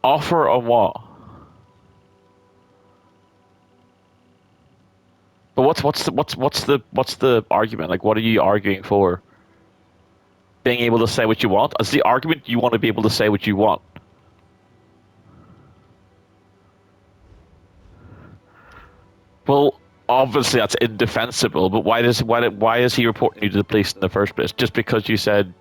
Offer on what? But what's the argument? Like, what are you arguing for? Being able to say what you want? As the argument, you want to be able to say what you want. Well, obviously that's indefensible. But why is he reporting you to the police in the first place? Just because you said?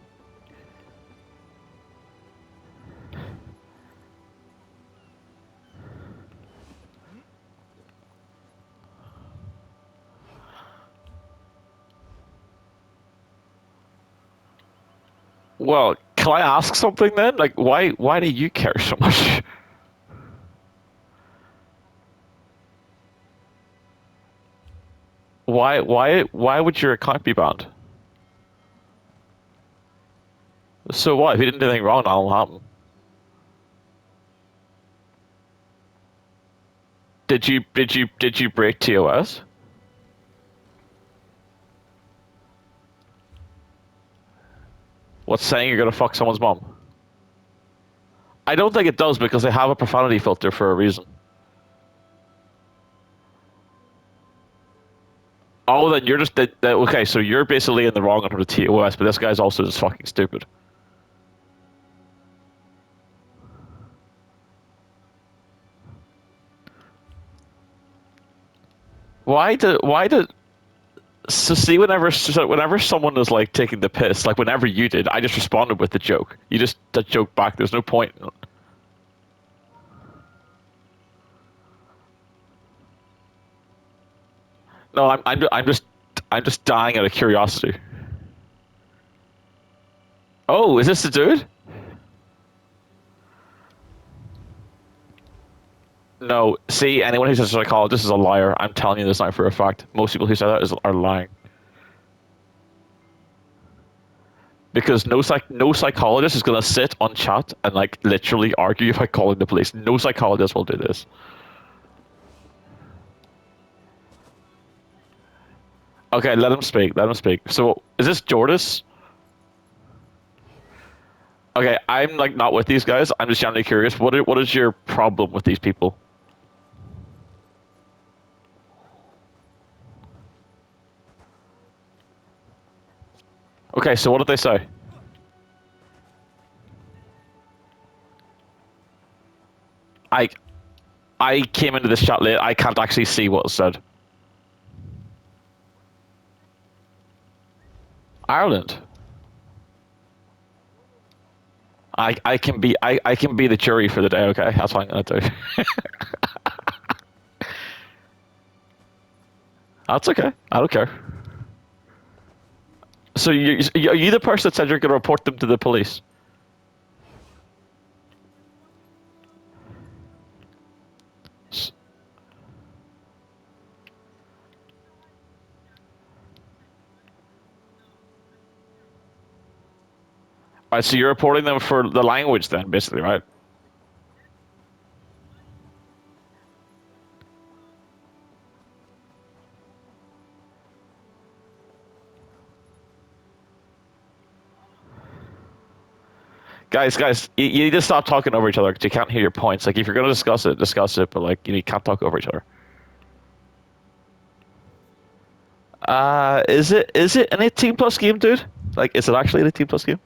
Well, can I ask something then? Like, why do you care so much? Why would your account be banned? So what? If you didn't do anything wrong, that'll happen. Did you break TOS? What's saying you're gonna fuck someone's mom? I don't think it does because they have a profanity filter for a reason. Oh, then you're just okay. So you're basically in the wrong under the TOS, but this guy's also just fucking stupid. Why do so see whenever someone is like taking the piss, like whenever you did, I just responded with the joke. You just that joke back. There's no point. No, I'm just dying out of curiosity. Oh, is this the dude? No. See, anyone who says a psychologist is a liar. I'm telling you this now for a fact. Most people who say that are lying. Because no psychologist is gonna sit on chat and like literally argue about calling the police. No psychologist will do this. Okay, let him speak. Let him speak. So, is this Jordis? Okay, I'm like not with these guys. I'm just genuinely curious. What is your problem with these people? Okay, so what did they say? I I came into this chat late. I can't actually see what was said. Ireland. I can be the jury for the day. Okay, that's what I'm gonna do. That's okay. I don't care. So are you the person that said you're gonna report them to the police? Right, so you're reporting them for the language then, basically, right? Guys, you need to stop talking over each other because you can't hear your points. Like, if you're gonna discuss it, but like, you can't talk over each other. Is it an 18 plus game, dude? Like, is it actually an 18 plus game?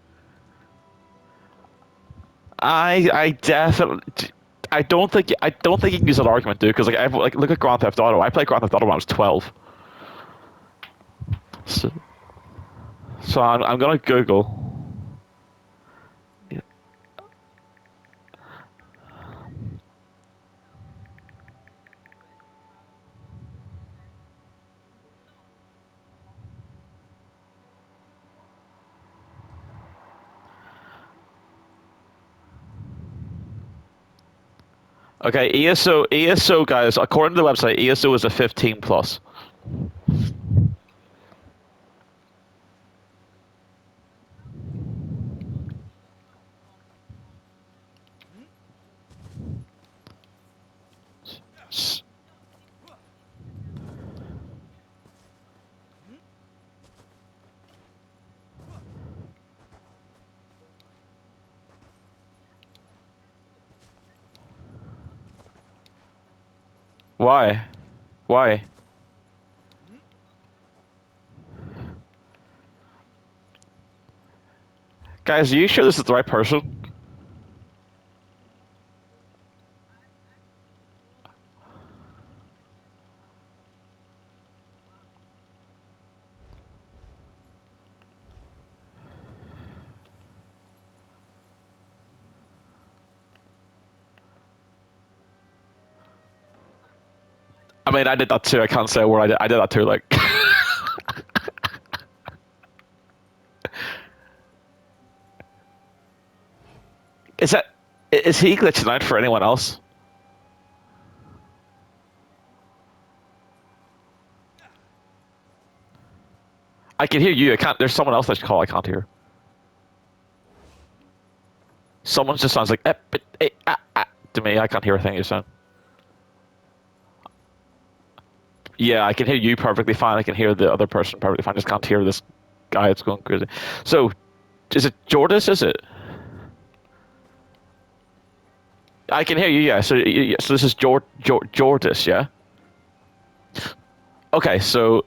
I definitely. I don't think you can use that argument, dude. Because like look at Grand Theft Auto. I played Grand Theft Auto when I was 12. So, so I'm gonna Google. Okay, ESO guys. According to the website, ESO is a 15 plus. Why? Why? Guys, are you sure this is the right person? I mean, I did that too. I can't say a word. I did that too. Like, is that is he glitching out for anyone else? I can hear you. I can't. There's someone else that's call. I can't hear. Someone just sounds like to me. I can't hear a thing you're saying. Yeah, I can hear you perfectly fine. I can hear the other person perfectly fine. I just can't hear this guy that's going crazy. So, is it Jordis? Is it? I can hear you. Yeah. So this is Jordis. Yeah. Okay. So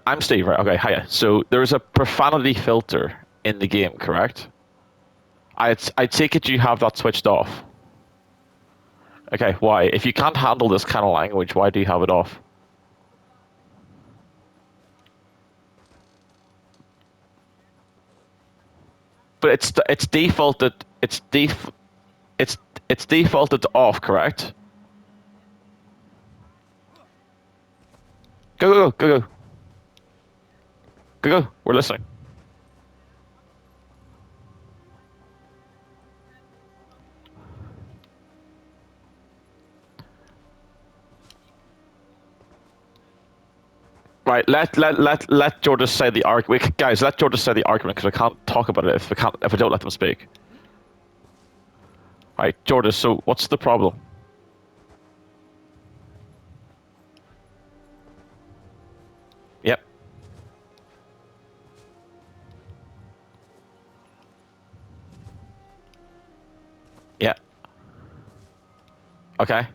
I'm Steve. Right. Okay. Hiya. So there's a profanity filter in the game, correct? I take it you have that switched off. Okay. Why? If you can't handle this kind of language, why do you have it off? But it's defaulted. It's it's defaulted off, correct? Go. Go. We're listening. Right. Let Jordan say the argument, guys. Let Jordan say the argument because I can't talk about it if I don't let them speak. Right, Jordan. So what's the problem? Yep. Yeah. Okay.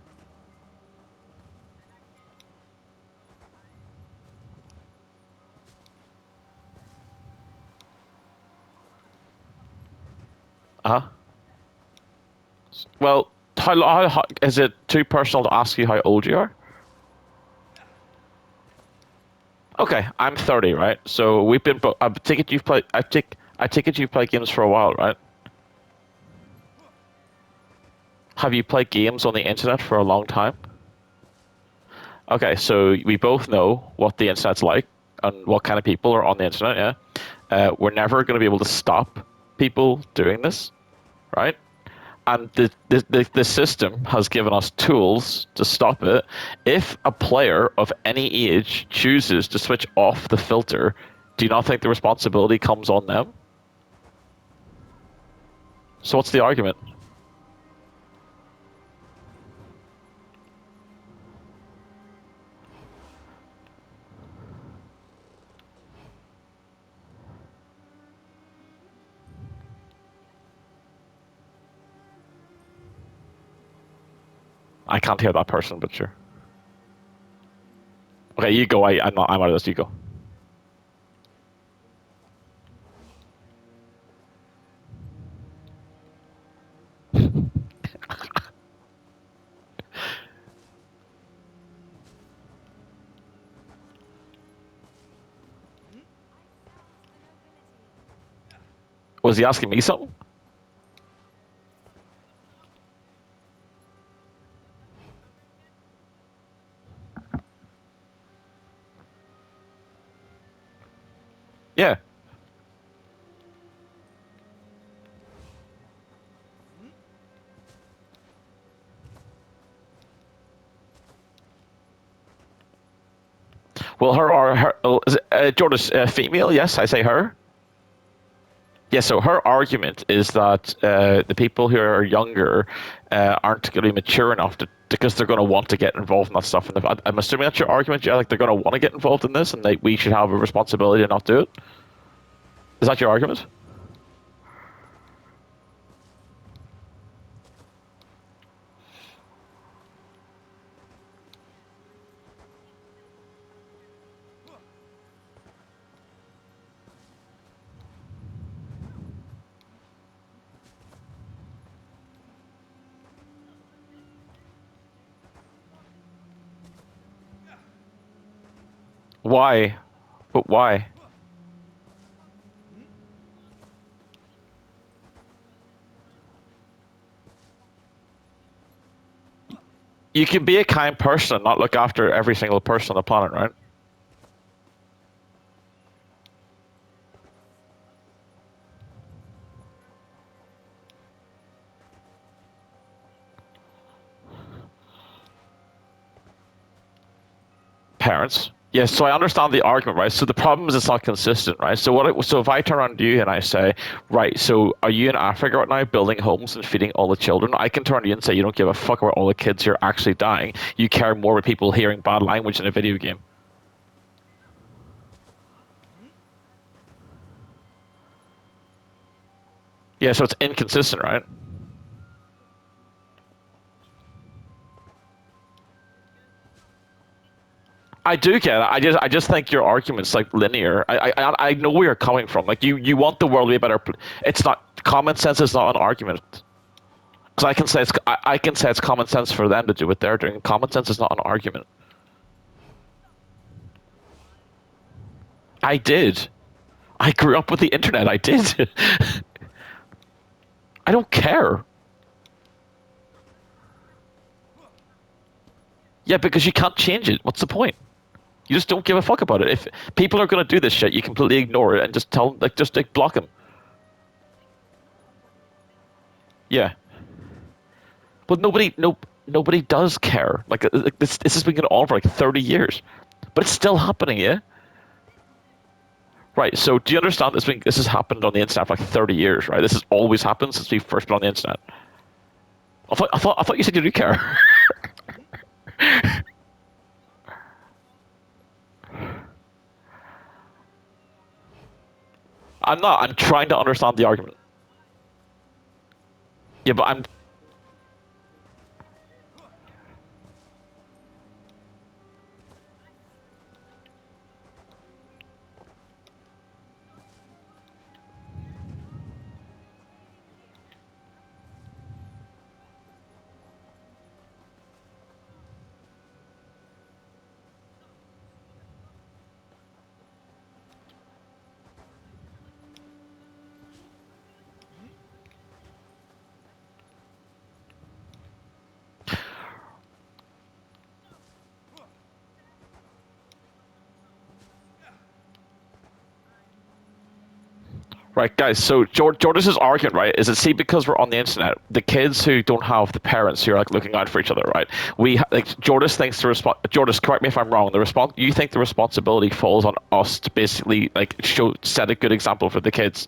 Uh huh. Well, how is it too personal to ask you how old you are? Okay, I'm 30, right? So we've been. I take it you've played. I take it you've played games for a while, right? Have you played games on the internet for a long time? Okay, so we both know what the internet's like and what kind of people are on the internet. Yeah, we're never going to be able to stop people doing this, right? And the system has given us tools to stop it. If a player of any age chooses to switch off the filter, do you not think the responsibility comes on them? So what's the argument? I can't hear that person, but sure. Okay, you go. I'm not. I'm out of this. You go. Was he asking me something? Yeah. Well, her is it, Jordan's female. Yes, I say her. Yeah, so her argument is that the people who are younger aren't going to be mature enough because they're going to want to get involved in that stuff. And I'm assuming that's your argument. Yeah, like they're going to want to get involved in this, and we should have a responsibility to not do it. Is that your argument? Why? But why? You can be a kind person and not look after every single person on the planet, right? Parents. Yes, so I understand the argument, right? So the problem is it's not consistent, right? So if I turn around to you and I say, right, so are you in Africa right now building homes and feeding all the children? I can turn to you and say you don't give a fuck about all the kids who are actually dying. You care more about people hearing bad language in a video game. Yeah, so it's inconsistent, right? I do get it. I just think your argument's like linear. I know where you're coming from. Like you want the world to be a better. It's not common sense. Is not an argument. Because I can say it's common sense for them to do what they're doing. Common sense is not an argument. I did. I grew up with the internet. I did. I don't care. Yeah, because you can't change it. What's the point? You just don't give a fuck about it. If people are going to do this shit, you completely ignore it and just tell them, like, just like block them. Yeah, but nobody does care. Like this has been going on for like 30 years, but it's still happening. Yeah, right. So do you understand this has happened on the internet for like 30 years, right? This has always happened since we first been on the internet. I thought you said you do care. I'm not. I'm trying to understand the argument. Yeah, but I'm right, guys. So Jordan's argument, right, is that see because we're on the internet, the kids who don't have the parents who are like looking out for each other, right? Like Jordan thinks the response. Jordan, correct me if I'm wrong. The response. You think the responsibility falls on us to basically like set a good example for the kids,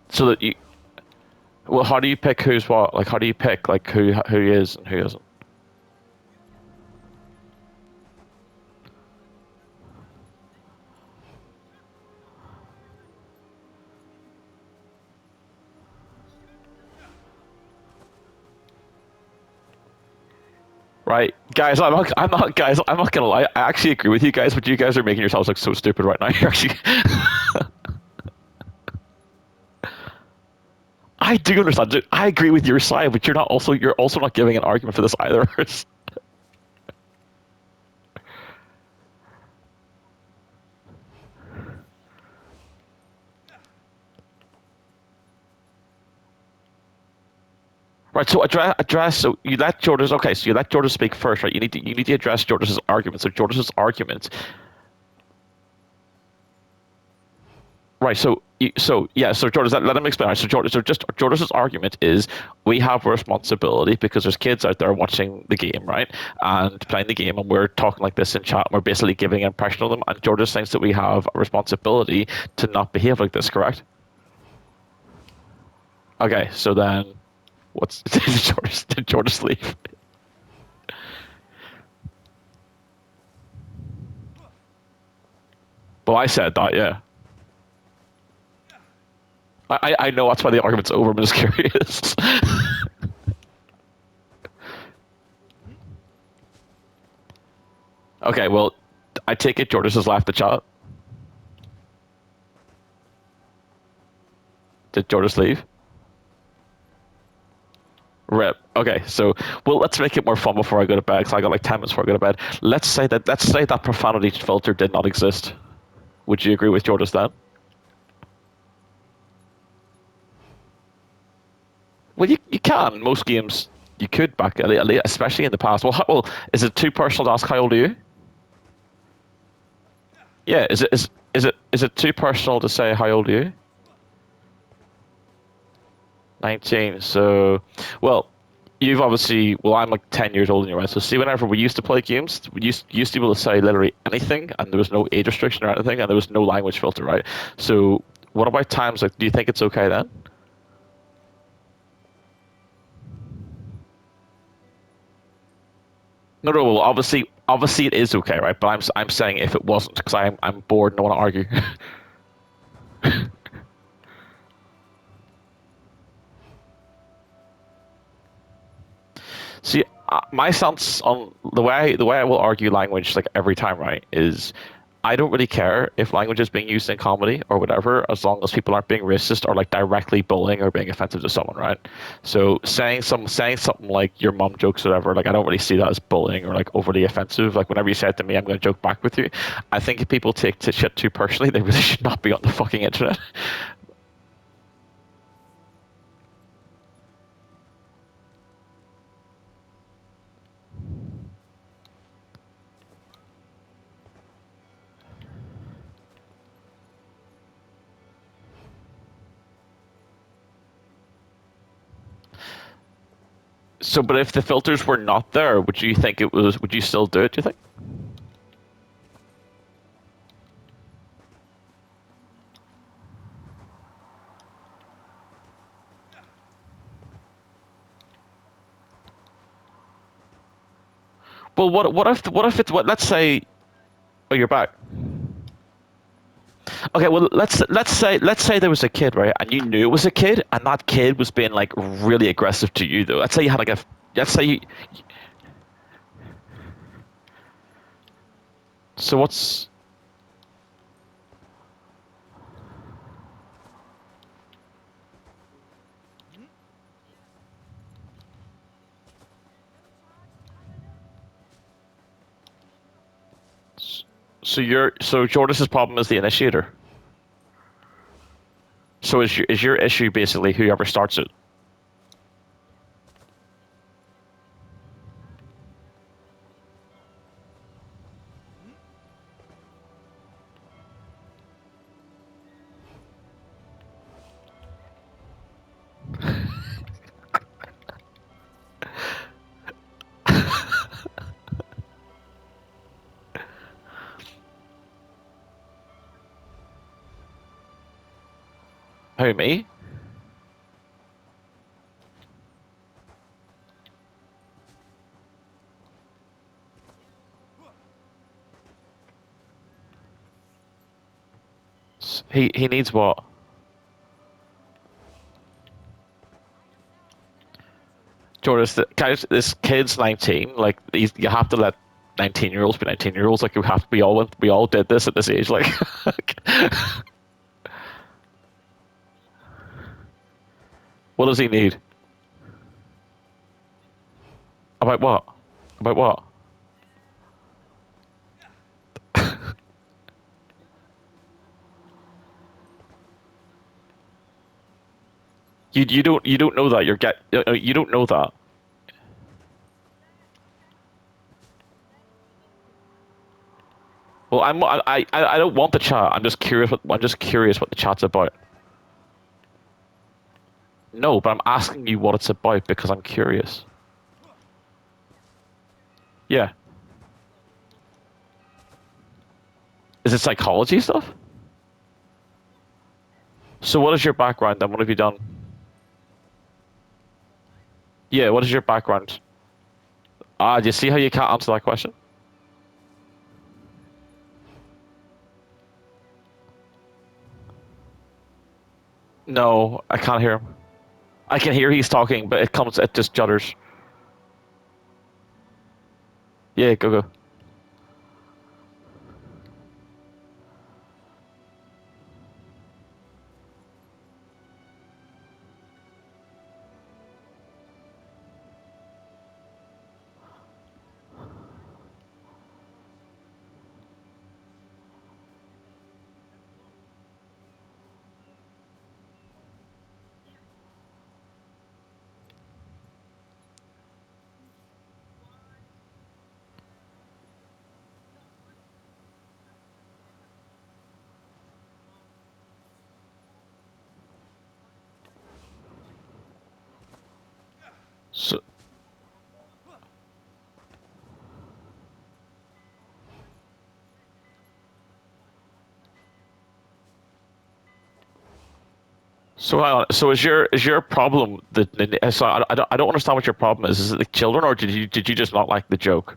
so that you. Well, how do you pick who's what? Like, how do you pick like who is and who isn't? Right, guys. Guys. I'm not gonna lie. I actually agree with you guys, but you guys are making yourselves look so stupid right now. You're actually. I do understand it. I agree with your side, but you're also not giving an argument for this either. Right. So address. So you let Jordan. Okay. So you let Jordan speak first, right? You need to address Jordan's argument. So Jordan's argument. Right. So yeah. So Jordan, let him explain. Right, so Jordan's argument is we have a responsibility because there's kids out there watching the game, right, and playing the game, and we're talking like this in chat. And we're basically giving an impression of them, and Jordan thinks that we have a responsibility to not behave like this. Correct? Okay. So then, what's did Jordan leave? Well, I said that. Yeah. I know that's why the argument's over. I'm just curious. Okay, well, I take it Jordan has left the chat. Did Jordan leave? Rip. Okay, so well, let's make it more fun before I go to bed because I got like 10 minutes before I go to bed. Let's say that profanity filter did not exist. Would you agree with Jordan's then? Well, you can. Most games you could back especially in the past. Well, is it too personal to ask how old are you? Yeah, is it too personal to say how old are you? 19. So, well, you've obviously, well, I'm like 10 years older than you, right? So, see, whenever we used to play games, we used to be able to say literally anything, and there was no age restriction or anything, and there was no language filter, right? So, what about times like, do you think it's okay then? No, no, well, obviously it is okay, right? But I'm saying if it wasn't, because I'm bored and I want to argue. See, my stance on the way I will argue language like every time, right, is I don't really care if language is being used in comedy or whatever, as long as people aren't being racist or like directly bullying or being offensive to someone, right? So saying something like your mum jokes or whatever, like I don't really see that as bullying or like overly offensive. Like whenever you say it to me, I'm going to joke back with you. I think if people take to shit too personally, they really should not be on the fucking internet. So, but if the filters were not there, would you think it was? Would you still do it? Do you think? Well, what if it's what? Let's say, oh, you're back. Okay, well, let's say there was a kid, right, and you knew it was a kid, and that kid was being like really aggressive to you, though. Let's say you had like a, let's say you. So what's so Jordis's problem is the initiator. So is your issue basically whoever starts it? Who, me? He needs what? Jordan, guys, this kid's 19. Like, you have to let 19-year-olds be 19-year-olds. Like, we all did this at this age. Like, what does he need? About what? About what? You don't know that you don't know that. Well, I don't want the chat. I'm just curious what the chat's about. No, but I'm asking you what it's about because I'm curious. Yeah. Is it psychology stuff? So what is your background then? What have you done? Yeah, what is your background? Do you see how you can't answer that question? No, I can't hear him. I can hear he's talking, but it just judders. Yeah, go go. So, so is your problem so I don't understand what your problem is. Is it the children, or did you just not like the joke?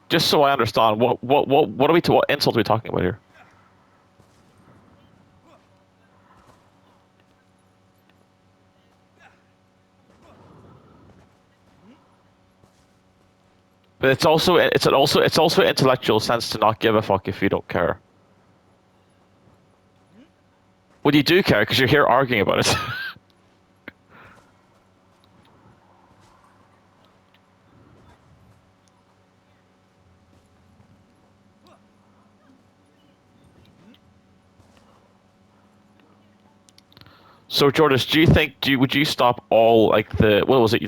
Just so I understand, what insult are we talking about here? But it's also intellectual sense to not give a fuck if you don't care. Well, you do care because you're here arguing about it. So, Jordan, do you think would you stop all like the what was it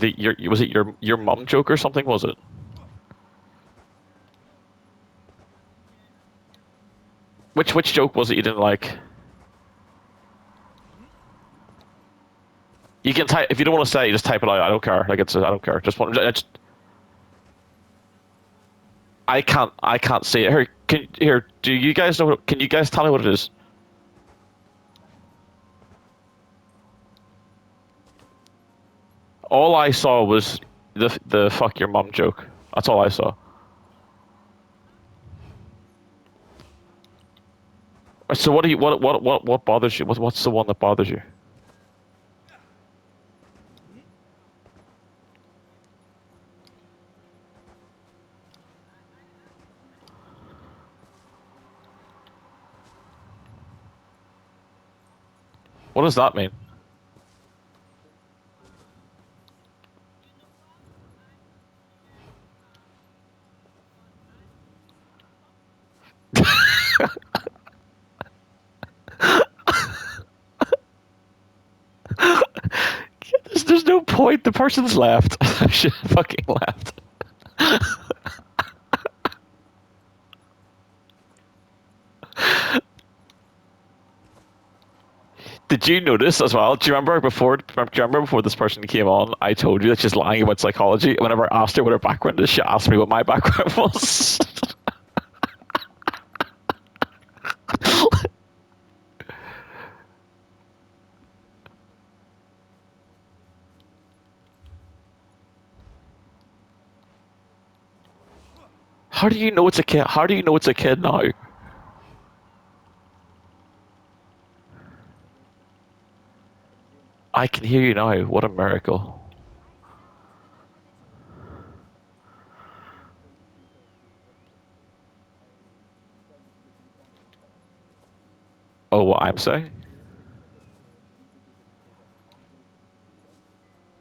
your mum joke or something, was it? Which joke was it you didn't like? You can type if you don't want to say it, you just type it out. I don't care. Like I don't care. I can't see it. Here, do you guys know? Can you guys tell me what it is? All I saw was the fuck your mum joke. That's all I saw. So what do you what bothers you? What's the one that bothers you? What does that mean? There's no point. The person's left. She fucking left. Did you notice as well? Do you remember before this person came on? I told you that she's lying about psychology. Whenever I asked her what her background is, she asked me what my background was. How do you know it's a kid? How do you know it's a kid now? I can hear you now. What a miracle! Oh, what I'm saying?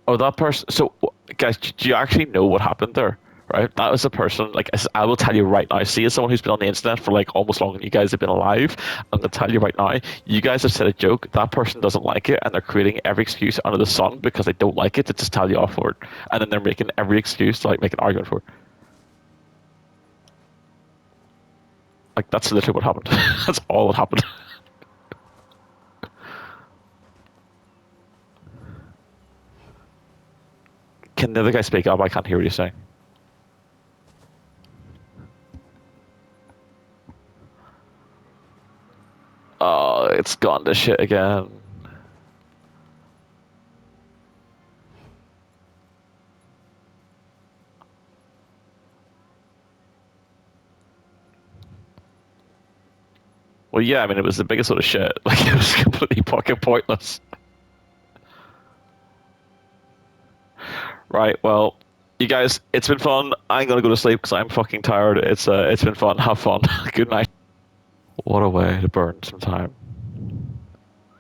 Oh, that person. So, guys, do you actually know what happened there? Right? That was a person, like, I will tell you right now. See, as someone who's been on the internet for like almost longer than you guys have been alive, I'm going to tell you right now, you guys have said a joke. That person doesn't like it, and they're creating every excuse under the sun because they don't like it to just tell you off for it. And then they're making every excuse to like make an argument for it. Like, that's literally what happened. That's all that happened. Can the other guy speak up? I can't hear what he's saying. Oh, it's gone to shit again. Well, yeah, I mean, it was the biggest sort of shit. Like, it was completely fucking pointless. Right, well, you guys, it's been fun. I'm gonna go to sleep because I'm fucking tired. It's been fun. Have fun. Good night. What a way to burn some time.